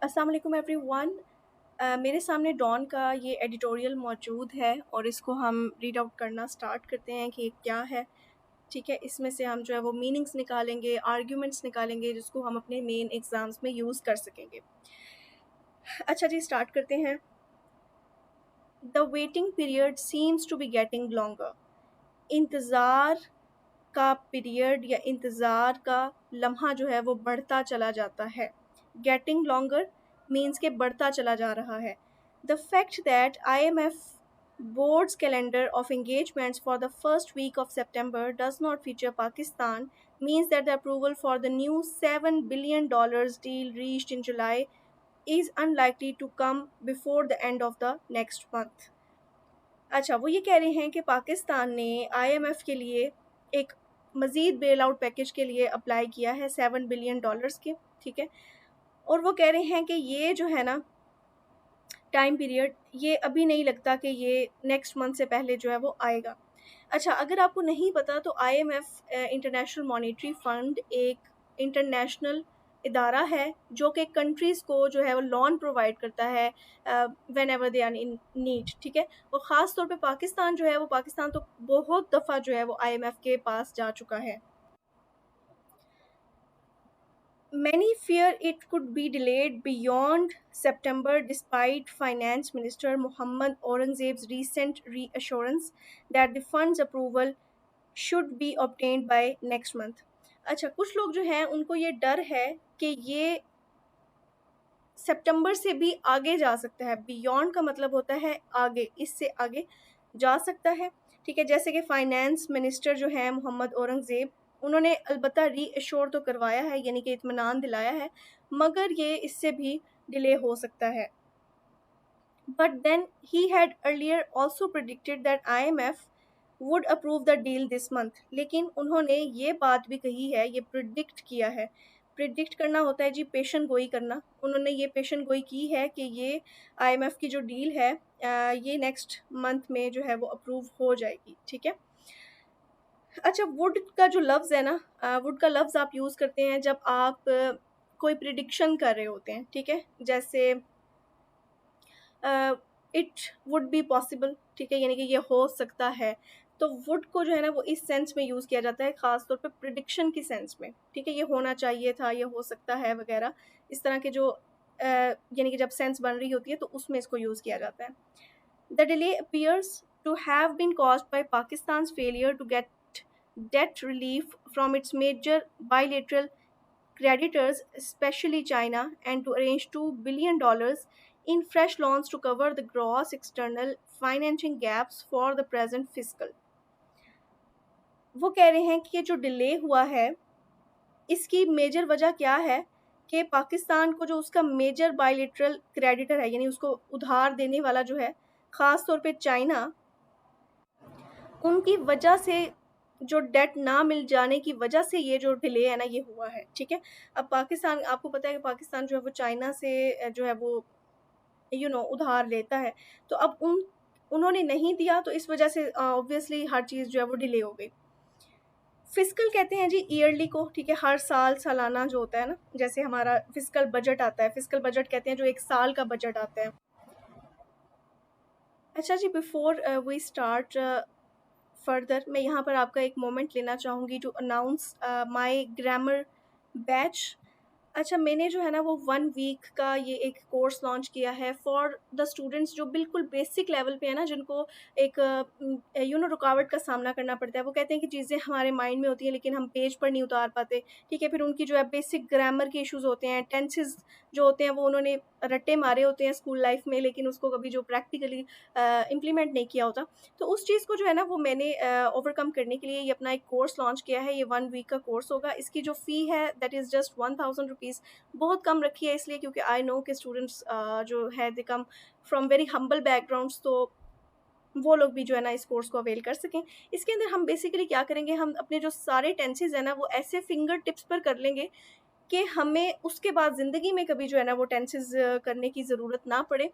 अस्सलाम वालेकुम एवरीवन। मेरे सामने डॉन का ये एडिटोरियल मौजूद है और इसको हम रीड आउट करना स्टार्ट करते हैं कि ये क्या है। ठीक है, इसमें से हम जो है वो मीनिंग्स निकालेंगे, आर्ग्यूमेंट्स निकालेंगे जिसको हम अपने मेन एग्ज़ाम्स में यूज़ कर सकेंगे। अच्छा जी, स्टार्ट करते हैं। The waiting period seems to be getting longer. इंतज़ार का पीरियड या इंतज़ार का लम्हा जो है वो बढ़ता चला जाता है। गेटिंग लॉन्गर मीन्स के बढ़ता चला जा रहा है। The fact that IMF board's calendar of engagements for the first week of September does not feature Pakistan means that the approval for the new $7 billion deal reached in July is unlikely to come before the end of the next month. अच्छा, वो ये कह रहे हैं कि पाकिस्तान ने IMF के लिए एक मज़ीद बेल आउट पैकेज के लिए अप्लाई किया है $7 बिलियन के, ठीक है? और वो कह रहे हैं कि ये जो है ना टाइम पीरियड, ये अभी नहीं लगता कि ये नेक्स्ट मंथ से पहले जो है वो आएगा। अच्छा, अगर आपको नहीं पता तो IMF इंटरनेशनल मॉनेटरी फ़ंड एक इंटरनेशनल इदारा है जो कि कंट्रीज़ को जो है वो लोन प्रोवाइड करता है whenever they are in need, ठीक है? और ख़ास तौर पे पाकिस्तान जो है वो पाकिस्तान तो बहुत दफ़ा जो है वो IMF के पास जा चुका है। Many fear it could be delayed beyond September despite Finance Minister Mohammad Aurangzeb's recent reassurance that the fund's approval should be obtained by next month. अच्छा, कुछ लोग जो हैं उनको ये डर है कि ये सितंबर से भी आगे जा सकता है। बियॉन्ड का मतलब होता है आगे, इससे आगे जा सकता है, ठीक है? जैसे कि फाइनेंस मिनिस्टर जो हैं मोहम्मद औरंगज़ेब, उन्होंने अलबत्ता रीअश्योर तो करवाया है, यानी कि इत्मीनान दिलाया है, मगर ये इससे भी डिले हो सकता है। But then he had earlier also predicted that IMF would approve the deal this month. लेकिन उन्होंने ये बात भी कही है, ये प्रिडिक्ट किया है। प्रिडिक्ट करना होता है जी पेशन गोई करना। उन्होंने ये पेशन गोई की है कि ये IMF की जो डील है ये नेक्स्ट मंथ में जो है वो अप्रूव हो जाएगी, ठीक है? अच्छा, वुड का जो लफ्ज़ है ना, वुड का लफ्ज़ आप यूज़ करते हैं जब आप कोई प्रिडिक्शन कर रहे होते हैं, ठीक है? जैसे इट वुड बी पॉसिबल, ठीक है? यानी कि ये हो सकता है। तो वुड को जो है ना वो इस सेंस में यूज़ किया जाता है, ख़ास तौर पे प्रिडिक्शन की सेंस में, ठीक है? ये होना चाहिए था, ये हो सकता है वग़ैरह। इस तरह के जो यानी कि जब सेंस बन रही होती है तो उसमें इसको यूज़ किया जाता है। The delay appears to have been caused by Pakistan's failure to get debt relief from its major bilateral creditors, especially China, and to arrange $2 billion in fresh loans to cover the gross external financing gaps for the present fiscal. वो कह रहे हैं कि ये जो delay हुआ है, इसकी मेजर वजह क्या है कि पाकिस्तान को जो उसका मेजर बायलैटरल क्रेडिटर है, यानी उसको उधार देने वाला जो है, ख़ास तौर पे चाइना, उनकी वजह से जो डेट ना मिल जाने की वजह से ये जो डिले है ना ये हुआ है, ठीक है? अब पाकिस्तान, आपको पता है कि पाकिस्तान जो है वो चाइना से जो है वो उधार लेता है। तो अब उन्होंने नहीं दिया तो इस वजह से ऑब्वियसली हर चीज़ जो है वो डिले हो गई। फिस्कल कहते हैं जी ईयरली को, ठीक है? हर साल सालाना जो होता है ना, जैसे हमारा फिस्कल बजट आता है, फिस्कल बजट कहते हैं जो एक साल का बजट आता है। अच्छा जी, बिफोर वी स्टार्ट फर्दर, मैं यहाँ पर आपका एक मोमेंट लेना चाहूँगी to announce my grammar batch. अच्छा, मैंने जो है ना वो 1 वीक का ये एक कोर्स लॉन्च किया है फॉर द स्टूडेंट्स जो बिल्कुल बेसिक लेवल पे है ना, जिनको एक रुकावट का सामना करना पड़ता है। वो कहते हैं कि चीज़ें हमारे माइंड में होती हैं लेकिन हम पेज पर नहीं उतार पाते, ठीक है? फिर उनकी जो है बेसिक ग्रामर के इश्यूज़ होते हैं, टेंसेस जो होते हैं वो उन्होंने रट्टे मारे होते हैं स्कूल लाइफ में, लेकिन उसको कभी जो प्रैक्टिकली इम्प्लीमेंट नहीं किया होता। तो उस चीज़ को जो है ना वो मैंने ओवरकम करने के लिए ये अपना एक कोर्स लॉन्च किया है। ये 1 वीक का कोर्स होगा। इसकी जो फ़ी है दैट इज़ जस्ट ₹1000। बहुत कम रखी है इसलिए क्योंकि आई नो कि स्टूडेंट्स जो है they come from very humble backgrounds, तो वो लोग भी जो है ना इस कोर्स को अवेल कर सकें। इसके अंदर हम बेसिकली क्या करेंगे, हम अपने जो सारे टेंसेस हैं ना वो ऐसे फिंगर टिप्स पर कर लेंगे कि हमें उसके बाद ज़िंदगी में कभी जो है ना वो टेंसेस करने की ज़रूरत ना पड़े।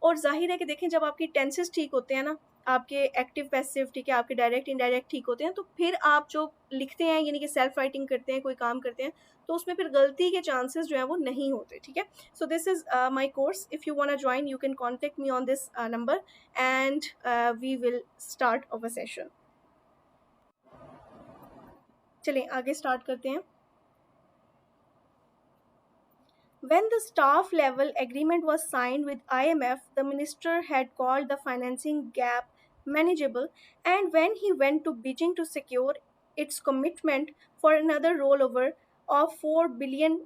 और ज़ाहिर है कि देखें, जब आपकी टेंसेस ठीक होते हैं ना, आपके एक्टिव पैसिव, ठीक है, आपके डायरेक्ट इनडायरेक्ट ठीक होते हैं, तो फिर आप जो लिखते हैं यानी कि सेल्फ राइटिंग करते हैं, कोई काम करते हैं, तो उसमें फिर गलती के चांसेस जो है वो नहीं होते, ठीक है। So this is my course. If you want to join, you can contact me on this number and we will start our session. चलिए आगे स्टार्ट करते हैं। When the staff level agreement was signed with IMF, the minister had called the financing gap manageable, and when he went to Beijing to secure its commitment for another rollover of $4 billion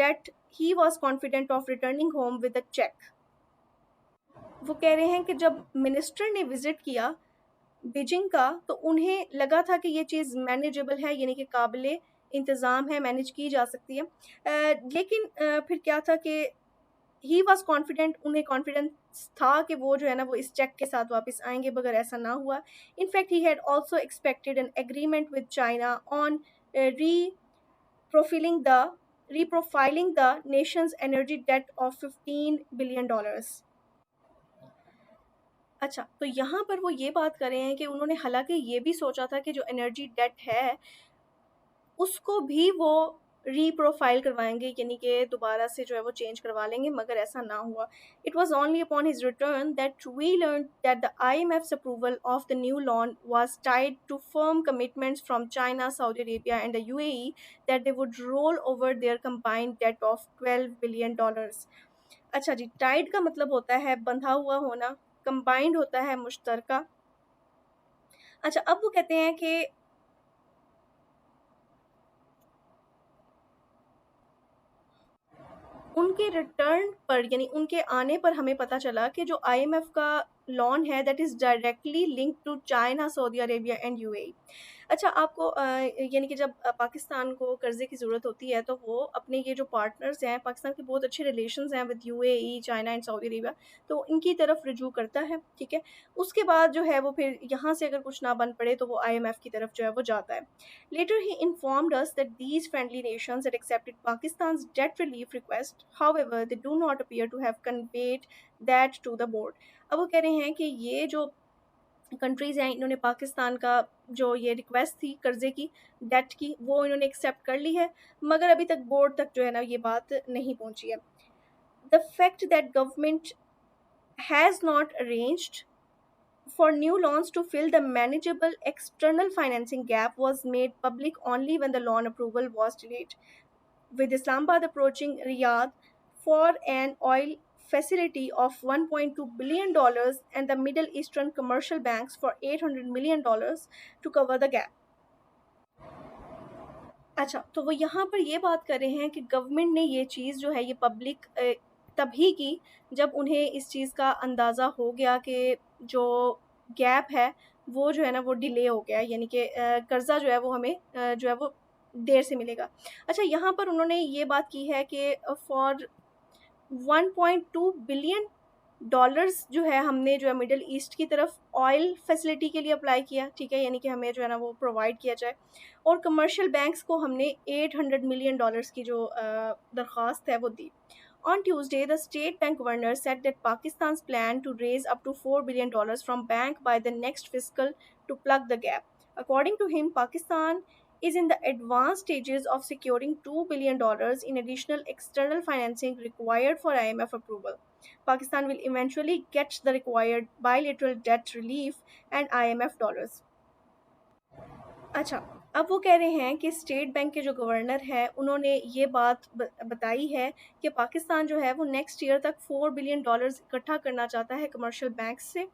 that he was confident of returning home with a check. वो कह रहे हैं कि जब minister ने visit किया Beijing का, तो उन्हें लगा था कि ये चीज़ मैनेजेबल है, यानी कि काबिले इंतज़ाम है, मैनेज की जा सकती है। लेकिन फिर क्या था कि ही वॉज़ कॉन्फिडेंट, उन्हें कॉन्फिडेंस था कि वो जो है ना वो इस चेक के साथ वापस आएँगे, मगर ऐसा ना हुआ। In fact he had also expected an agreement with China on reprofiling the reprofiling the nation's energy debt of $15 billion. अच्छा, तो यहाँ पर वो ये बात कर रहे हैं कि उन्होंने हालाँकि ये भी सोचा था कि जो एनर्जी डेट है, उसको भी वो रीप्रोफाइल करवाएँगे, यानी कि दोबारा से जो है वो चेंज करवा लेंगे, मगर ऐसा ना हुआ। It was only upon his return that we learned that the IMF's approval of the new loan was tied to firm commitments from China, Saudi Arabia and the UAE that they would roll over their combined debt of $12 billion. अच्छा जी, Tide का मतलब होता है बंधा हुआ होना, combined होता है मुश्तरका। अच्छा, अब वो कहते हैं कि उनके रिटर्न पर, यानी उनके आने पर हमें पता चला कि जो IMF का लोन है that is directly linked to China, Saudi Arabia and UAE। अच्छा, आपको यानी कि जब पाकिस्तान को कर्ज़े की ज़रूरत होती है, तो वो अपने ये जो पार्टनर्स हैं, पाकिस्तान के बहुत अच्छे रिलेशंस हैं with UAE, China and Saudi Arabia, तो इनकी तरफ रुजू करता है, ठीक है। उसके बाद जो है वो फिर यहाँ से अगर कुछ ना बन पड़े, तो वो IMF की तरफ जो है वो जाता है। Later, he informed us that these friendly nations had accepted Pakistan's debt relief request. However, they do not appear to have conveyed that to the board. अब वो कह रहे हैं कि ये जो कंट्रीज़ हैं, इन्होंने पाकिस्तान का जो ये रिक्वेस्ट थी कर्ज़े की, डेट की, वो इन्होंने एक्सेप्ट कर ली है, मगर अभी तक बोर्ड तक जो है ना ये बात नहीं पहुंची है। The fact that government has not arranged for new loans to fill the manageable external financing gap was made public only when the loan approval was delayed. With Islamabad approaching Riyadh for an oil facility of $1.2 billion and the Middle Eastern commercial banks for $800 million to cover the gap. अच्छा, तो वो यहाँ पर ये बात कर रहे हैं कि गवर्नमेंट ने ये चीज़ जो है ये पब्लिक तभी की जब उन्हें इस चीज़ का अंदाज़ा हो गया कि जो गैप है वो जो है ना वो डिले हो गया है, यानी कि कर्ज़ा जो है वो हमें जो है वो देर से मिलेगा। अच्छा, यहाँ पर उन्होंने ये बात की है कि फॉर $1.2 बिलियन जो है हमने जो है मिडल ईस्ट की तरफ ऑयल फैसिलिटी के लिए अप्लाई किया, ठीक है, यानी कि हमें जो है ना वो प्रोवाइड किया जाए। और कमर्शियल बैंक्स को हमने $800 million की जो दरख्वास्त है वो दी। On Tuesday, the state bank governor said that Pakistan's plan to raise up to $4 billion from bank by the next fiscal to plug the gap. According to him, Pakistan is in the advanced stages of securing $2 billion in additional external financing required for IMF approval. Pakistan will eventually get the required bilateral debt relief and IMF dollars. अच्छा, अब वो कह रहे हैं कि state bank के जो governor हैं उन्होंने ये बात बताई है कि पाकिस्तान जो है वो नेक्स्ट ईयर तक $4 बिलियन इकट्ठा करना चाहता है कमर्शियल बैंक्स से,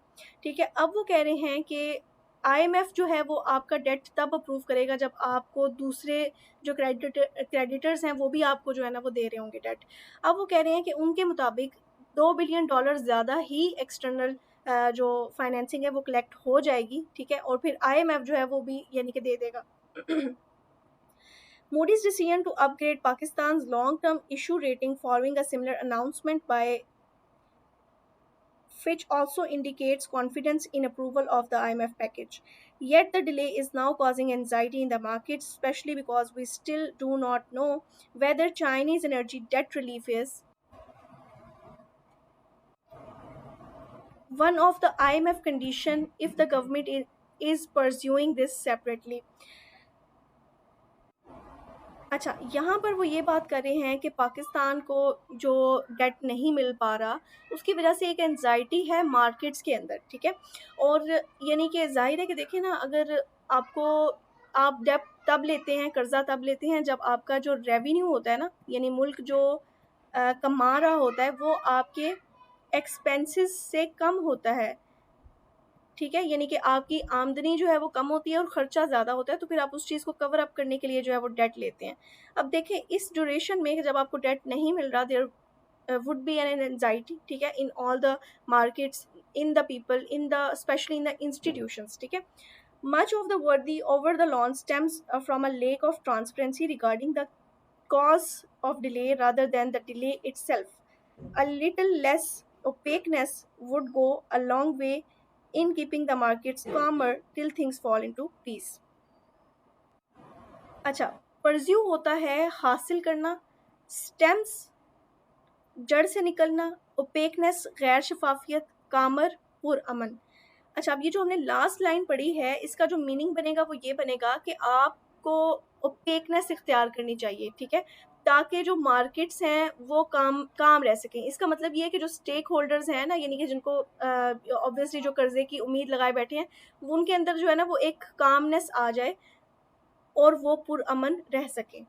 ठीक है। अब वो कह रहे हैं कि IMF जो है वो आपका डेट तब अप्रूव करेगा जब आपको दूसरे जो क्रेडिटर्स हैं वो भी आपको जो है ना वो दे रहे होंगे डेट। अब वो कह रहे हैं कि उनके मुताबिक $2 बिलियन ज़्यादा ही एक्सटर्नल जो फाइनेंसिंग है वो कलेक्ट हो जाएगी, ठीक है, और फिर IMF जो है वो भी यानी कि दे देगा। Moody's decision to upgrade Pakistan's long-term issue rating following a similar announcement by Fitch also indicates confidence in approval of the IMF package. Yet the delay is now causing anxiety in the markets, especially because we still do not know whether Chinese energy debt relief is one of the IMF condition if the government is pursuing this separately. अच्छा, यहाँ पर वो ये बात कर रहे हैं कि पाकिस्तान को जो डेट नहीं मिल पा रहा, उसकी वजह से एक एंग्ज़ायटी है मार्केट्स के अंदर, ठीक है? और यानी कि ज़ाहिर है कि देखिए ना, अगर आपको आप डेट तब लेते हैं, कर्ज़ा तब लेते हैं जब आपका जो रेवेन्यू होता है ना, यानी मुल्क जो कमा रहा होता है, वो आपके एक्सपेंसेस से कम होता है, ठीक है? यानी कि आपकी आमदनी जो है वो कम होती है और खर्चा ज़्यादा होता है, तो फिर आप उस चीज़ को कवर अप करने के लिए जो है वो डेट लेते हैं। अब देखें, इस ड्यूरेशन में जब आपको डेट नहीं मिल रहा, there would be an anxiety, ठीक है, in all the markets, in the people, in the specially in the institutions, ठीक है? Much of the worry over the loan stems from a lack of transparency regarding the cause of delay rather than the delay itself. A little less opaqueness would go a long way in keeping the markets calmer till things fall into peace. अच्छा, परज्यू होता है हासिल करना, stems जड़ से निकलना, ओपेकनेस गैर शफाफियत, कामर पुरअमन। अच्छा, अब ये जो हमने लास्ट लाइन पढ़ी है, इसका जो मीनिंग बनेगा वो ये बनेगा कि आपको ओपेकनेस इख्तियार करनी चाहिए, ठीक है, ताकि जो मार्केट्स हैं वो काम काम रह सकें। इसका मतलब ये है कि जो स्टेक होल्डर्स हैं ना, यानी कि जिनको ऑब्वियसली जो कर्जे की उम्मीद लगाए बैठे हैं, वो उनके अंदर जो है ना वो एक कामनेस आ जाए और वो पुरअमन रह सकें।